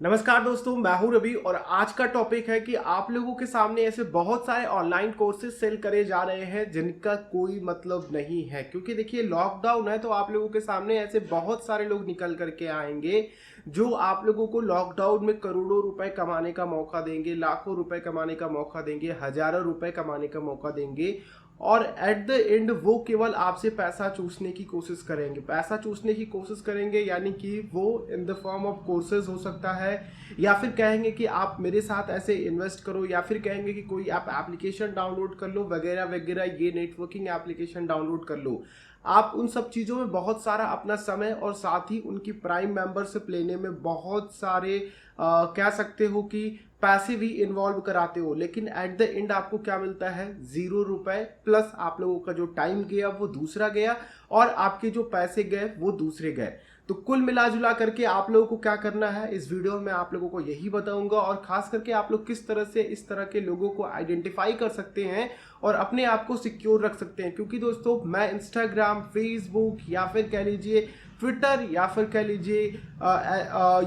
नमस्कार दोस्तों, मैं हूं रवि और आज का टॉपिक है कि आप लोगों के सामने ऐसे बहुत सारे ऑनलाइन कोर्सेज सेल करे जा रहे हैं जिनका कोई मतलब नहीं है। क्योंकि देखिए लॉकडाउन है तो आप लोगों के सामने ऐसे बहुत सारे लोग निकल करके आएंगे जो आप लोगों को लॉकडाउन में करोड़ों रुपए कमाने का मौका देंगे, लाखों रुपए कमाने का मौका देंगे, हजारों रुपए कमाने का मौका देंगे और एट द एंड वो केवल आपसे पैसा चूसने की कोशिश करेंगे। पैसा चूसने की कोशिश करेंगे यानी कि वो in the form of courses हो सकता है, या फिर कहेंगे कि आप मेरे साथ ऐसे इन्वेस्ट करो, या फिर कहेंगे कि कोई आप एप्लीकेशन डाउनलोड कर लो वगैरह वगैरह, ये नेटवर्किंग एप्लीकेशन डाउनलोड कर लो। आप उन सब चीज़ों में बहुत सारा अपना समय और साथ ही उनकी प्राइम मेंबरशिप लेने में बहुत सारे कह सकते हो कि पैसे भी इन्वॉल्व कराते हो, लेकिन एट द एंड आपको क्या मिलता है? 0 रुपए, प्लस आप लोगों का जो टाइम गया वो दूसरा गया और आपके जो पैसे गए वो दूसरे गए। तो कुल मिला जुला करके आप लोगों को क्या करना है, इस वीडियो में आप लोगों को यही बताऊंगा और खास करके आप लोग किस तरह से इस तरह के लोगों को आइडेंटिफाई कर सकते हैं और अपने आप को सिक्योर रख सकते हैं। क्योंकि दोस्तों मैं इंस्टाग्राम, फेसबुक या फिर कह लीजिए ट्विटर या फिर कह लीजिए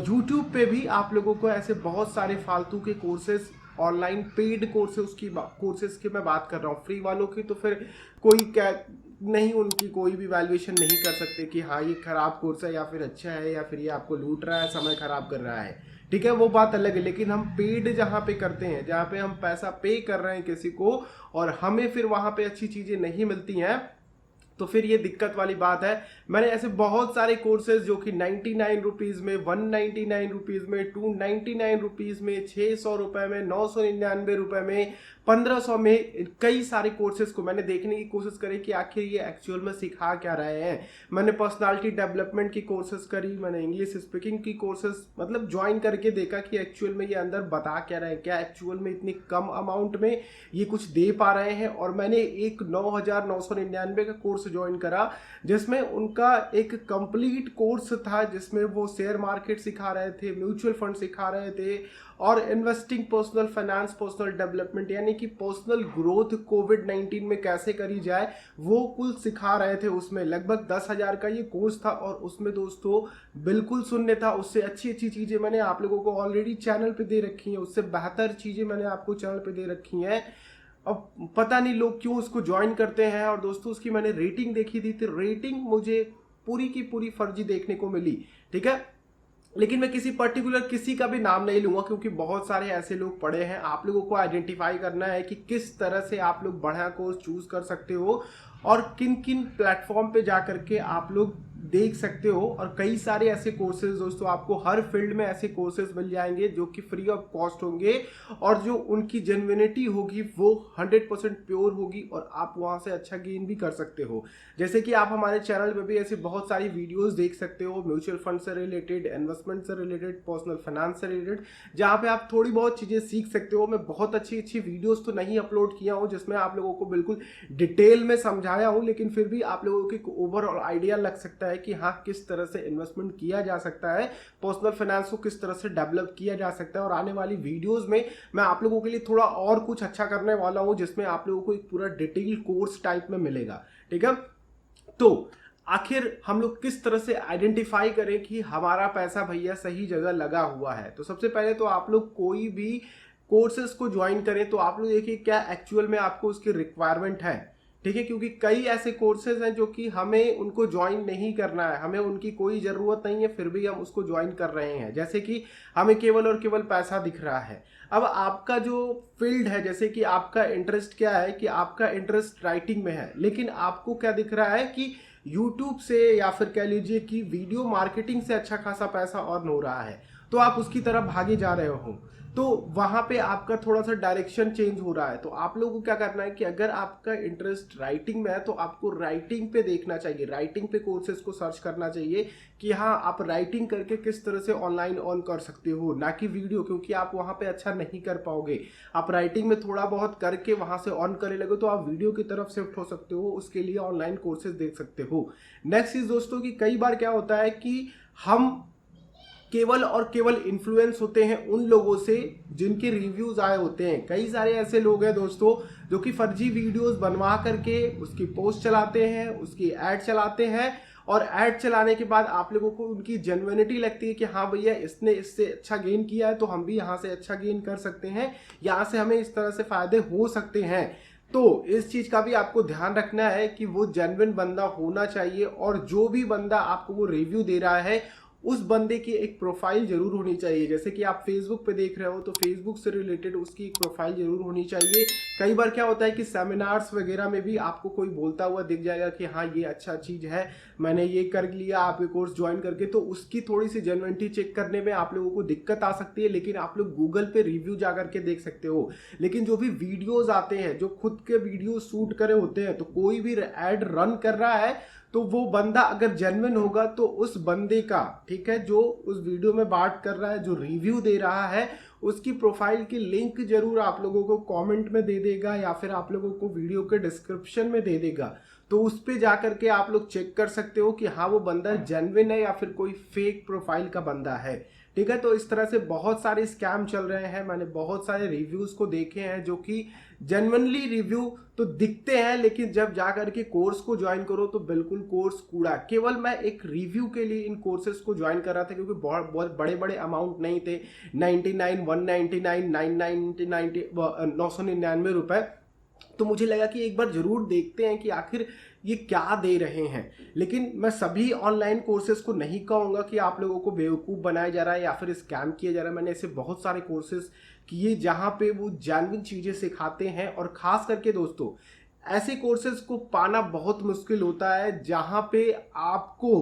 यूट्यूब पे भी आप लोगों को ऐसे बहुत सारे फालतू के कोर्सेज, ऑनलाइन पेड कोर्सेज की मैं बात कर रहा हूँ। फ्री वालों की तो फिर कोई क्या नहीं, उनकी कोई भी वैल्यूएशन नहीं कर सकते कि हाँ ये खराब कोर्स है या फिर अच्छा है या फिर ये आपको लूट रहा है, समय खराब कर रहा है। ठीक है, वो बात अलग है। लेकिन हम पेड जहाँ पे करते हैं, जहाँ पे हम पैसा पे कर रहे हैं किसी को और हमें फिर वहाँ पे अच्छी चीज़ें नहीं मिलती हैं, तो फिर ये दिक्कत वाली बात है। मैंने ऐसे बहुत सारे कोर्सेज जो कि 99 रुपीज़ में, 199 रुपीज़ में, 299 रुपीज़ में, 600 रुपये में, 999 रुपये में, 1500 में, कई सारे कोर्सेज को मैंने देखने की कोशिश करी कि आखिर ये एक्चुअल में सिखा क्या रहे हैं। मैंने पर्सनालिटी डेवलपमेंट की कोर्सेज करी, मैंने इंग्लिश स्पीकिंग की कोर्सेज मतलब ज्वाइन करके देखा कि एक्चुअल में ये अंदर बता क्या रहे हैं, क्या एक्चुअल में इतनी कम अमाउंट में ये कुछ दे पा रहे हैं। और मैंने एक 9999 का कोर्स ज्वाइन करा जिसमें उनका एक कंप्लीट कोर्स था, जिसमें वो शेयर मार्केट सिखा रहे थे, म्यूचुअल फंड सिखा रहे थे और investing, personal finance, personal development यानी कि पर्सनल ग्रोथ कोविड-19 में कैसे करी जाए वो कुल सिखा रहे थे। उसमें लगभग 10,000 का ये कोर्स था और उसमें दोस्तों बिल्कुल शून्य था। उससे अच्छी अच्छी चीज़ें मैंने आप लोगों को ऑलरेडी चैनल पे दे रखी हैं, उससे बेहतर चीज़ें मैंने आपको चैनल पे दे रखी हैं। अब पता नहीं लोग क्यों उसको ज्वाइन करते हैं। और दोस्तों उसकी मैंने रेटिंग देखी थी तो रेटिंग मुझे पूरी की पूरी फर्जी देखने को मिली। ठीक है, लेकिन मैं किसी पर्टिकुलर किसी का भी नाम नहीं लूंगा क्योंकि बहुत सारे ऐसे लोग पड़े हैं। आप लोगों को आइडेंटिफाई करना है कि किस तरह से आप लोग बढ़िया कोर्स चूज कर सकते हो और किन किन प्लेटफॉर्म पे जा करके आप लोग देख सकते हो। और कई सारे ऐसे कोर्सेज दोस्तों आपको हर फील्ड में ऐसे कोर्सेज मिल जाएंगे जो कि फ्री ऑफ कॉस्ट होंगे और जो उनकी जेन्युइनिटी होगी वो 100% प्योर होगी और आप वहां से अच्छा गेन भी कर सकते हो। जैसे कि आप हमारे चैनल पे भी ऐसी बहुत सारी वीडियोस देख सकते हो, म्यूचुअल फंड से रिलेटेड, इन्वेस्टमेंट से रिलेटेड, पर्सनल फाइनेंस से रिलेटेड, जहाँ पे आप थोड़ी बहुत चीजें सीख सकते हो। मैं बहुत अच्छी अच्छी वीडियोस तो नहीं अपलोड किया हूँ जिसमें आप लोगों को बिल्कुल डिटेल में समझाया हूँ, लेकिन फिर भी आप लोगों को ओवरऑल आइडिया लग सकता है कि हाँ किस तरह से इन्वेस्टमेंट किया जा सकता है, पर्सनल फाइनेंस को किस तरह से डेवलप किया जा सकता है। और आने वाली वीडियोस में मैं आप लोगों के लिए थोड़ा और कुछ अच्छा करने वाला हूं जिसमें आप लोगों को एक पूरा डिटेल कोर्स टाइप में मिलेगा। ठीक है, तो आखिर हम लोग किस तरह से आइडेंटिफाई करें कि हमारा पैसा भैया सही जगह लगा हुआ है? तो सबसे पहले तो आप लोग कोई भी कोर्सेज को ज्वाइन करें तो आप लोग देखिए क्या एक्चुअल में आपको उसकी रिक्वायरमेंट है। ठीक है, क्योंकि कई ऐसे कोर्सेज हैं जो कि हमें उनको ज्वाइन नहीं करना है, हमें उनकी कोई ज़रूरत नहीं है, फिर भी हम उसको ज्वाइन कर रहे हैं। जैसे कि हमें केवल और केवल पैसा दिख रहा है। अब आपका जो फील्ड है, जैसे कि आपका इंटरेस्ट क्या है कि आपका इंटरेस्ट राइटिंग में है, लेकिन आपको क्या दिख रहा है कि यूट्यूब से या फिर कह लीजिए कि वीडियो मार्केटिंग से अच्छा खासा पैसा अर्न हो रहा है, तो आप उसकी तरफ भागे जा रहे हो, तो वहां पे आपका थोड़ा सा डायरेक्शन चेंज हो रहा है। तो आप लोगों को क्या करना है कि अगर आपका इंटरेस्ट राइटिंग में है तो आपको राइटिंग पे देखना चाहिए, राइटिंग पे कोर्सेज को सर्च करना चाहिए कि हाँ आप राइटिंग करके किस तरह से ऑनलाइन अर्न कर सकते हो, ना कि वीडियो, क्योंकि आप वहां पे अच्छा नहीं कर पाओगे। आप राइटिंग में थोड़ा बहुत करके वहां से अर्न करने लगे तो आप वीडियो की तरफ शिफ्ट हो सकते हो, उसके लिए ऑनलाइन कोर्सेज देख सकते हो। नेक्स्ट चीज दोस्तों की कई बार क्या होता है कि हम केवल और केवल इन्फ्लुएंस होते हैं उन लोगों से जिनके रिव्यूज आए होते हैं। कई सारे ऐसे लोग हैं दोस्तों जो कि फर्जी वीडियोस बनवा करके उसकी पोस्ट चलाते हैं, उसकी एड चलाते हैं और ऐड चलाने के बाद आप लोगों को उनकी जेन्युइनिटी लगती है कि हाँ भैया इसने इससे अच्छा गेन किया है तो हम भी यहाँ से अच्छा गेन कर सकते हैं, यहाँ से हमें इस तरह से फायदे हो सकते हैं। तो इस चीज का भी आपको ध्यान रखना है कि वो जेन्युइन बंदा होना चाहिए, और जो भी बंदा आपको वो रिव्यू दे रहा है उस बंदे की एक प्रोफाइल जरूर होनी चाहिए। जैसे कि आप फेसबुक पे देख रहे हो तो फेसबुक से रिलेटेड उसकी एक प्रोफाइल जरूर होनी चाहिए। कई बार क्या होता है कि सेमिनार्स वगैरह में भी आपको कोई बोलता हुआ दिख जाएगा कि हाँ ये अच्छा चीज है, मैंने ये कर लिया आप ये कोर्स ज्वाइन करके, तो उसकी थोड़ी सी जेन्युइनिटी चेक करने में आप लोगों को दिक्कत आ सकती है। लेकिन आप लोग गूगल पे रिव्यू जा करके देख सकते हो। लेकिन जो भी वीडियोज आते हैं, जो खुद के वीडियो शूट करे होते हैं, तो कोई भी एड रन कर रहा है तो वो बंदा अगर जेन्युइन होगा तो उस बंदे का, ठीक है, जो उस वीडियो में बात कर रहा है, जो रिव्यू दे रहा है, उसकी प्रोफाइल की लिंक जरूर आप लोगों को कमेंट में दे देगा या फिर आप लोगों को वीडियो के डिस्क्रिप्शन में दे देगा। तो उस पे जा करके आप लोग चेक कर सकते हो कि हाँ वो बंदा जेन्युइन है या फिर कोई फेक प्रोफाइल का बंदा है, ठीक है। तो इस तरह से बहुत सारे स्कैम चल रहे हैं। मैंने बहुत सारे रिव्यूज को देखे हैं जो कि जेन्युइनली रिव्यू तो दिखते हैं, लेकिन जब जा करके कोर्स को ज्वाइन करो तो बिल्कुल कोर्स कूड़ा। केवल मैं एक रिव्यू के लिए इन कोर्सेज को ज्वाइन कर रहा था क्योंकि बहुत बहुत बड़े बड़े अमाउंट नहीं थे, 99, 199, 999, 999 रुपए। तो मुझे लगा कि एक बार जरूर देखते हैं कि आखिर ये क्या दे रहे हैं। लेकिन मैं सभी ऑनलाइन कोर्सेज को नहीं कहूँगा कि आप लोगों को बेवकूफ़ बनाया जा रहा है या फिर स्कैम किया जा रहा है। मैंने ऐसे बहुत सारे कोर्सेज किए जहाँ पे वो जेन्युइन चीज़ें सिखाते हैं, और ख़ास करके दोस्तों ऐसे कोर्सेज को पाना बहुत मुश्किल होता है जहाँ पे आपको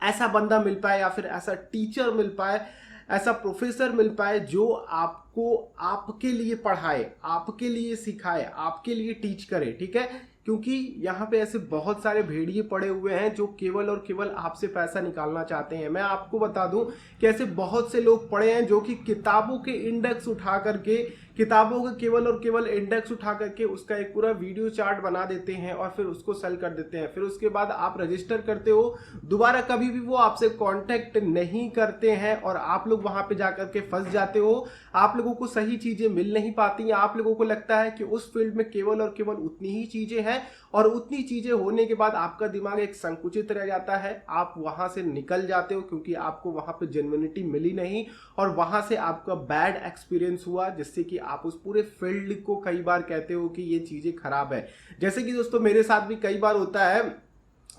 ऐसा बंदा मिल पाए या फिर ऐसा टीचर मिल पाए, ऐसा प्रोफेसर मिल पाए जो आपको आपके लिए पढ़ाए, आपके लिए सिखाए, आपके लिए टीच करे, ठीक है। क्योंकि यहाँ पे ऐसे बहुत सारे भेड़िए पड़े हुए हैं जो केवल और केवल आपसे पैसा निकालना चाहते हैं। मैं आपको बता दूं कि ऐसे बहुत से लोग पड़े हैं जो कि किताबों के इंडेक्स उठा करके, किताबों के केवल और केवल इंडेक्स उठा करके उसका एक पूरा वीडियो चार्ट बना देते हैं और फिर उसको सेल कर देते हैं। फिर उसके बाद आप रजिस्टर करते हो, दोबारा कभी भी वो आपसे कांटेक्ट नहीं करते हैं और आप लोग वहां पे जाकर के फंस जाते हो। आप लोगों को सही चीजें मिल नहीं पाती। आप लोगों को लगता है कि उस फील्ड में केवल और केवल उतनी ही चीजें हैं, और उतनी चीजें होने के बाद आपका दिमाग एक संकुचित रह जाता है, आप वहां से निकल जाते हो क्योंकि आपको वहां पे जेन्युइनिटी मिली नहीं और वहां से आपका बैड एक्सपीरियंस हुआ, जिससे कि आप उस पूरे फील्ड को कई बार कहते हो कि ये चीजें खराब है। जैसे कि दोस्तों मेरे साथ भी कई बार होता है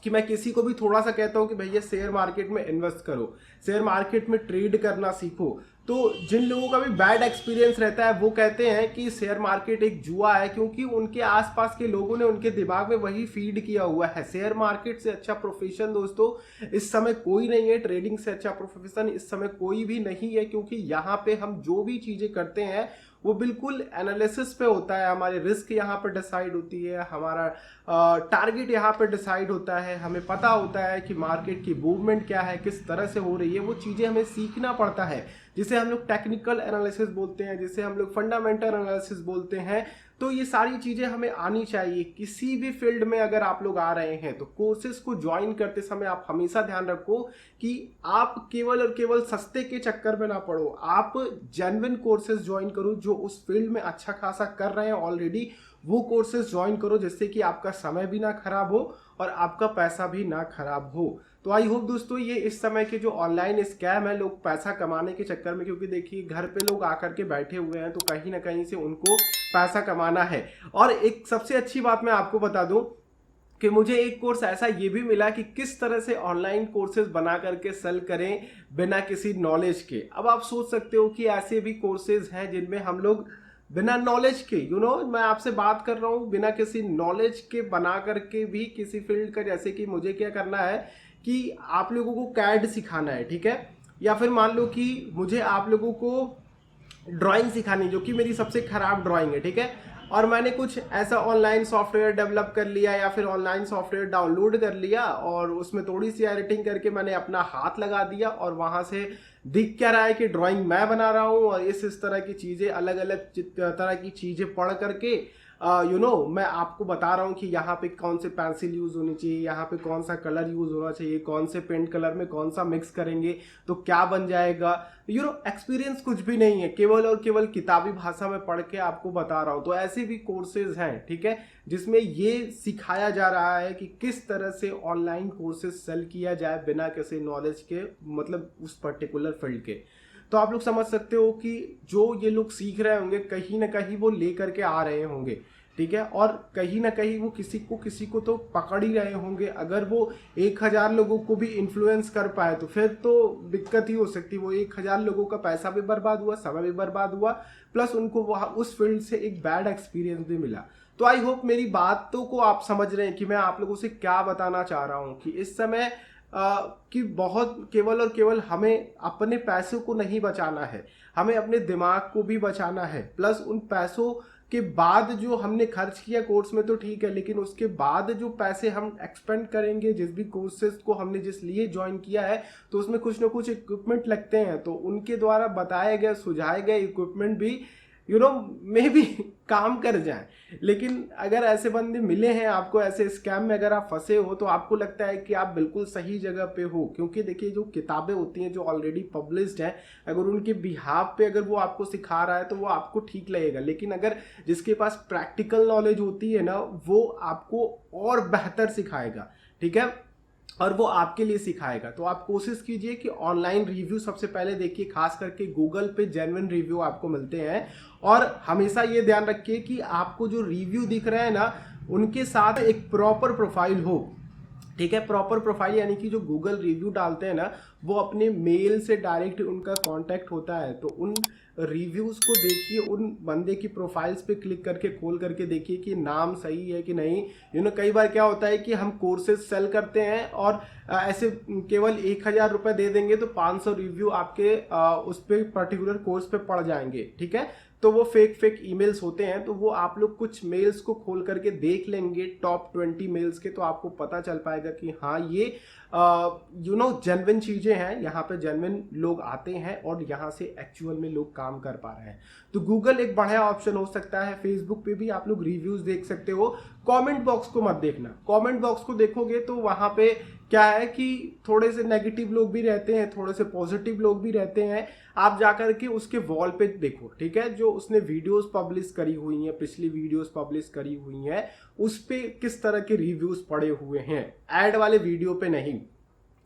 कि मैं किसी को भी थोड़ा सा कहता हूं कि भैया शेयर मार्केट में इन्वेस्ट करो, शेयर मार्केट में ट्रेड करना सीखो, तो जिन लोगों का भी बैड एक्सपीरियंस रहता है वो कहते हैं कि शेयर मार्केट एक जुआ है, क्योंकि उनके आसपास के लोगों ने उनके दिमाग में वही फीड किया हुआ है। शेयर मार्केट से अच्छा प्रोफेशन दोस्तों इस समय कोई नहीं है, ट्रेडिंग से अच्छा प्रोफेशन इस समय कोई भी नहीं है, क्योंकि यहाँ पे हम जो भी चीजें करते हैं वो बिल्कुल एनालिसिस पे होता है। हमारे रिस्क यहाँ पे डिसाइड होती है, हमारा टारगेट यहाँ पे डिसाइड होता है, हमें पता होता है कि मार्केट की मूवमेंट क्या है, किस तरह से हो रही है, वो चीज़ें हमें सीखना पड़ता है, जिसे हम लोग टेक्निकल एनालिसिस बोलते हैं, जिसे हम लोग फंडामेंटल एनालिसिस बोलते हैं। तो ये सारी चीज़ें हमें आनी चाहिए। किसी भी फील्ड में अगर आप लोग आ रहे हैं तो कोर्सेज को ज्वाइन करते समय आप हमेशा ध्यान रखो कि आप केवल और केवल सस्ते के चक्कर में ना पड़ो, आप जेन्युइन कोर्सेज ज्वाइन करो जो उस फील्ड में अच्छा खासा कर रहे हैं ऑलरेडी, वो कोर्सेज ज्वाइन करो, जिससे कि आपका समय भी ना खराब हो और आपका पैसा भी ना खराब हो। तो आई होप दोस्तों ये इस समय के जो ऑनलाइन स्कैम है, लोग पैसा कमाने के चक्कर में, क्योंकि देखिए घर पे लोग आकर के बैठे हुए हैं तो कहीं ना कहीं से उनको पैसा कमाना है। और एक सबसे अच्छी बात मैं आपको बता दूं कि मुझे एक कोर्स ऐसा ये भी मिला कि किस तरह से ऑनलाइन कोर्सेज बना करके सेल करें बिना किसी नॉलेज के। अब आप सोच सकते हो कि ऐसे भी कोर्सेज हैं जिनमें हम लोग बिना नॉलेज के, मैं आपसे बात कर रहा हूँ बिना किसी नॉलेज के बना करके भी किसी फील्ड का, जैसे कि मुझे क्या करना है कि आप लोगों को कैड सिखाना है, ठीक है, या फिर मान लो कि मुझे आप लोगों को ड्राइंग सिखानी जो कि मेरी सबसे खराब ड्राइंग है, ठीक है, और मैंने कुछ ऐसा ऑनलाइन सॉफ्टवेयर डेवलप कर लिया या फिर ऑनलाइन सॉफ्टवेयर डाउनलोड कर लिया और उसमें थोड़ी सी एडिटिंग करके मैंने अपना हाथ लगा दिया और वहां से दिख क्या रहा है कि ड्राइंग मैं बना रहा हूँ, और इस तरह की चीजें, अलग अलग तरह की चीजें पढ़ करके मैं आपको बता रहा हूँ कि यहाँ पे कौन से पेंसिल यूज होनी चाहिए, यहाँ पे कौन सा कलर यूज होना चाहिए, कौन से पेंट कलर में कौन सा मिक्स करेंगे तो क्या बन जाएगा। एक्सपीरियंस कुछ भी नहीं है, केवल और केवल किताबी भाषा में पढ़ के आपको बता रहा हूँ। तो ऐसे भी कोर्सेज हैं, ठीक है, जिसमें ये सिखाया जा रहा है कि किस तरह से ऑनलाइन कोर्सेज सेल किया जाए बिना किसी नॉलेज के, मतलब उस पर्टिकुलर फील्ड के। तो आप लोग समझ सकते हो कि जो ये लोग सीख रहे होंगे कहीं ना कहीं वो लेकर के आ रहे होंगे, ठीक है, और कहीं ना कहीं वो किसी को तो पकड़ ही रहे होंगे। अगर वो 1000 लोगों को भी इन्फ्लुएंस कर पाए तो फिर तो दिक्कत ही हो सकती। वो 1000 लोगों का पैसा भी बर्बाद हुआ, समय भी बर्बाद हुआ, प्लस उनको वहाँ उस फील्ड से एक बैड एक्सपीरियंस भी मिला। तो आई होप मेरी बातों को आप समझ रहे हैं कि मैं आप लोगों से क्या बताना चाह रहा हूँ कि इस समय कि बहुत केवल और केवल हमें अपने पैसों को नहीं बचाना है, हमें अपने दिमाग को भी बचाना है। प्लस उन पैसों के बाद जो हमने खर्च किया कोर्स में तो ठीक है, लेकिन उसके बाद जो पैसे हम एक्सपेंड करेंगे जिस भी कोर्सेज को हमने जिस लिए ज्वाइन किया है, तो उसमें कुछ ना कुछ इक्विपमेंट लगते हैं। तो उनके द्वारा बताए गए सुझाए गए इक्विपमेंट भी मे भी काम कर जाए। लेकिन अगर ऐसे बंदे मिले हैं आपको, ऐसे स्कैम में अगर आप फंसे हो, तो आपको लगता है कि आप बिल्कुल सही जगह पे हो। क्योंकि देखिए जो किताबें होती हैं जो ऑलरेडी पब्लिश्ड हैं, अगर उनके बिहाफ पे अगर वो आपको सिखा रहा है तो वो आपको ठीक लगेगा। लेकिन अगर जिसके पास प्रैक्टिकल नॉलेज होती है ना, वो आपको और बेहतर सिखाएगा, ठीक है, और वो आपके लिए सिखाएगा। तो आप कोशिश कीजिए कि ऑनलाइन रिव्यू सबसे पहले देखिए, खास करके गूगल पे जेन्युइन रिव्यू आपको मिलते हैं। और हमेशा ये ध्यान रखिए कि आपको जो रिव्यू दिख रहे हैं ना, उनके साथ एक प्रॉपर प्रोफाइल हो, ठीक है। प्रॉपर प्रोफाइल यानी कि जो गूगल रिव्यू डालते हैं ना, वो अपने मेल से डायरेक्ट उनका कांटेक्ट होता है। तो उन रिव्यूज़ को देखिए, उन बंदे की प्रोफाइल्स पे क्लिक करके खोल करके देखिए कि नाम सही है कि नहीं। कई बार क्या होता है कि हम कोर्सेज सेल करते हैं और ऐसे केवल 1000 रुपये दे देंगे तो 500 रिव्यू आपके उस पर पर्टिकुलर कोर्स पे पड़ जाएंगे, ठीक है। तो वो फेक ईमेल्स होते हैं। तो वो आप लोग कुछ मेल्स को खोल करके देख लेंगे, टॉप 20 मेल्स के, तो आपको पता चल पाएगा कि हाँ ये जेन्युइन चीजें हैं, यहाँ पे जेन्युइन लोग आते हैं और यहाँ से एक्चुअल में लोग काम कर पा रहे हैं। तो गूगल एक बढ़िया ऑप्शन हो सकता है। फेसबुक पे भी आप लोग रिव्यूज देख सकते हो। कमेंट बॉक्स को मत देखना, कमेंट बॉक्स को देखोगे तो वहाँ पे क्या है कि थोड़े से नेगेटिव लोग भी रहते हैं, थोड़े से पॉजिटिव लोग भी रहते हैं। आप जाकर के उसके वॉल पे देखो, ठीक है, जो उसने वीडियोस पब्लिश करी हुई हैं, पिछली वीडियोस पब्लिश करी हुई हैं, उस पे किस तरह के रिव्यूज पड़े हुए हैं, ऐड वाले वीडियो पे नहीं,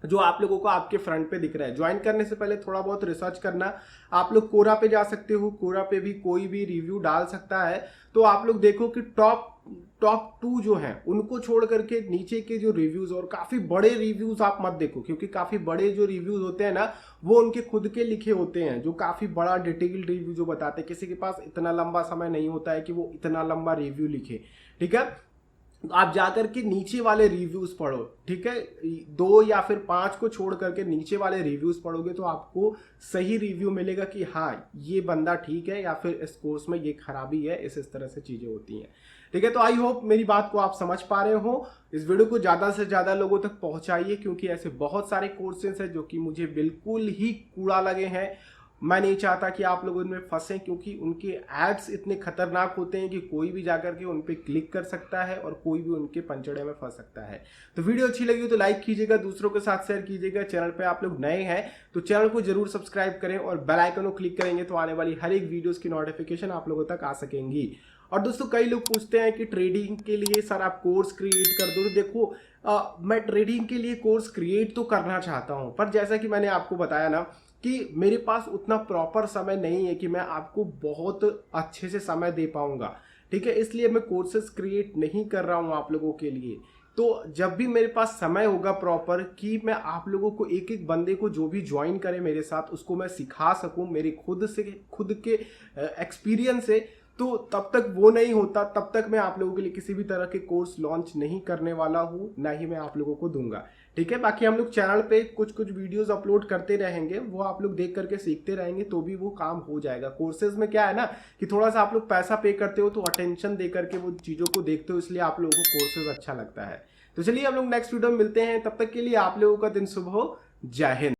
जो आप लोगों को आपके फ्रंट पे दिख रहा है। ज्वाइन करने से पहले थोड़ा बहुत रिसर्च करना। आप लोग कोरा पे जा सकते हो, कोरा पे भी कोई भी रिव्यू डाल सकता है। तो आप लोग देखो कि टॉप 2 जो हैं उनको छोड़ करके नीचे के जो रिव्यूज, और काफी बड़े रिव्यूज आप मत देखो, क्योंकि काफी बड़े जो रिव्यूज होते हैं ना, वो उनके खुद के लिखे होते हैं, जो काफी बड़ा डिटेल्ड रिव्यू जो बताते हैं। किसी के पास इतना लंबा समय नहीं होता है कि वो इतना लंबा रिव्यू लिखे, ठीक है। आप जाकर के नीचे वाले रिव्यूज पढ़ो, ठीक है, 2 या फिर 5 को छोड़ करके नीचे वाले रिव्यूज पढ़ोगे तो आपको सही रिव्यू मिलेगा कि हाँ ये बंदा ठीक है, या फिर इस कोर्स में ये खराबी है, इस तरह से चीजें होती हैं, ठीक है। तो आई होप मेरी बात को आप समझ पा रहे हो। इस वीडियो को ज्यादा से ज्यादा लोगों तक पहुंचाइए, क्योंकि ऐसे बहुत सारे कोर्सेज हैं जो कि मुझे बिल्कुल ही कूड़ा लगे हैं। मैं नहीं चाहता कि आप लोग उनमें फंसें, क्योंकि उनके एड्स इतने खतरनाक होते हैं कि कोई भी जाकर के उन पर क्लिक कर सकता है और कोई भी उनके पंचड़े में फंस सकता है। तो वीडियो अच्छी लगी हो तो लाइक कीजिएगा, दूसरों के साथ शेयर कीजिएगा। चैनल पे आप लोग नए हैं तो चैनल को जरूर सब्सक्राइब करें और बेल आइकन को क्लिक करेंगे तो आने वाली हर एक वीडियोस की नोटिफिकेशन आप लोगों तक आ सकेंगी। और दोस्तों कई लोग पूछते हैं कि ट्रेडिंग के लिए सर आप कोर्स क्रिएट कर दो। तो देखो मैं ट्रेडिंग के लिए कोर्स क्रिएट तो करना चाहता हूं, पर जैसा कि मैंने आपको बताया ना कि मेरे पास उतना प्रॉपर समय नहीं है कि मैं आपको बहुत अच्छे से समय दे पाऊंगा, ठीक है। इसलिए मैं कोर्सेज क्रिएट नहीं कर रहा हूं आप लोगों के लिए। तो जब भी मेरे पास समय होगा प्रॉपर कि मैं आप लोगों को एक एक बंदे को जो भी ज्वाइन करे मेरे साथ उसको मैं सिखा सकूं मेरे खुद के एक्सपीरियंस से, तो तब तक वो नहीं होता, तब तक मैं आप लोगों के लिए किसी भी तरह के कोर्स लॉन्च नहीं करने वाला हूँ, ना ही मैं आप लोगों को दूंगा, ठीक है। बाकी हम लोग चैनल पे कुछ वीडियोस अपलोड करते रहेंगे, वो आप लोग देख करके सीखते रहेंगे तो भी वो काम हो जाएगा। कोर्सेज में क्या है ना कि थोड़ा सा आप लोग पैसा पे करते हो तो अटेंशन दे करके वो चीज़ों को देखते हो, इसलिए आप लोगों को कोर्सेज अच्छा लगता है। तो चलिए हम लोग नेक्स्ट वीडियो में मिलते हैं, तब तक के लिए आप लोगों का दिन शुभ हो। जय हिंद।